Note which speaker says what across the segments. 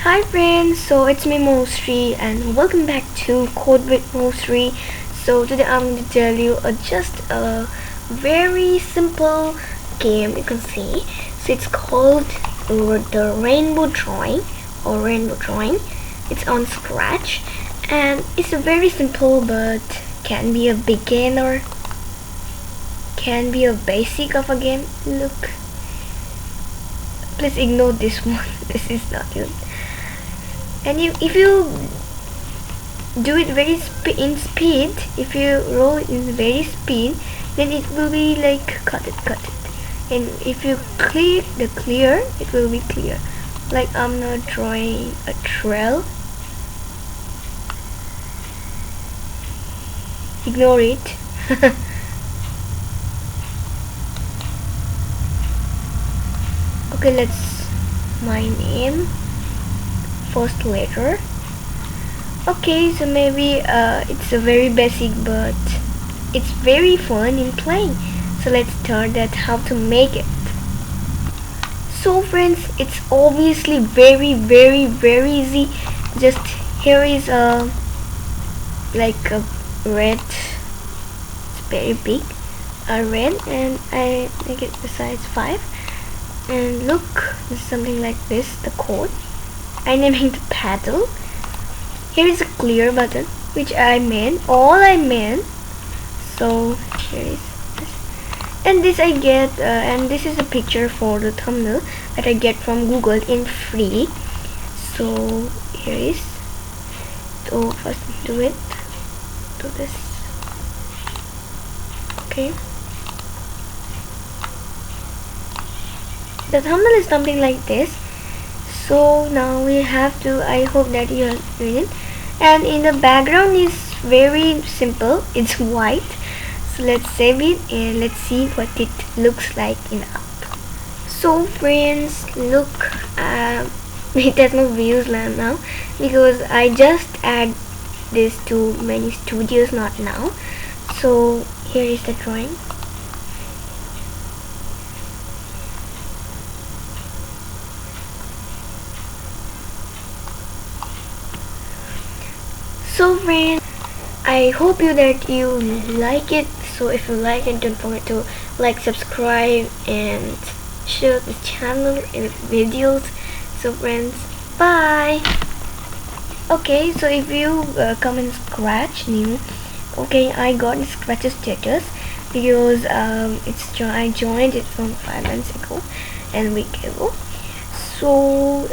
Speaker 1: Hi friends, so it's me Mousree and welcome back to Code with Mousree. So today I'm going to tell you just a very simple game you can see. So it's called the rainbow drawing or rainbow drawing. It's on Scratch and it's a very simple but can be a beginner, can be a basic of a game. Look, please ignore this one. This is not good. And if you do it very in speed, if you roll it in very speed, then it will be like cut it. And if you click the clear, it will be clear. Like I'm not drawing a trail. Ignore it. Okay, let's my name. First letter. Okay, so maybe it's a very basic but it's very fun in playing. So let's start at how to make it. So friends, it's obviously very easy. Just here is like a red, it's very big, a red, and I make it the size 5. And look, it's something like this, the code. I'm naming the paddle. Here is a clear button which all I made. So here is this, and this I get and this is a picture for the thumbnail that I get from Google in free. So here is, so first do this. Okay, the thumbnail is something like this. So now we have to, I hope that you are doing it, and in the background is very simple, it's white. So let's save it and let's see what it looks like in app. So friends, look, it has no views now because I just add this to many studios, not now. So here is the drawing. So friends, I hope that you like it. So if you like it, don't forget to like, subscribe and share this channel and videos. So friends, bye. Okay, so if you come in Scratch new, okay, I got the Scratch status because I joined it from 5 months ago and a week ago. So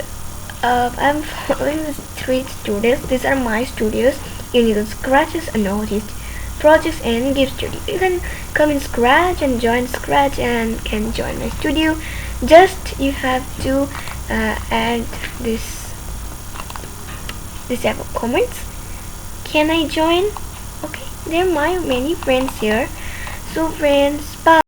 Speaker 1: I'm following the 3 studios. These are my studios. You need to Scratches and artist projects and give studio. You can come in Scratch and join Scratch and can join my studio. Just you have to add this type of comments. Can I join? Okay, there are my many friends here. So friends, bye.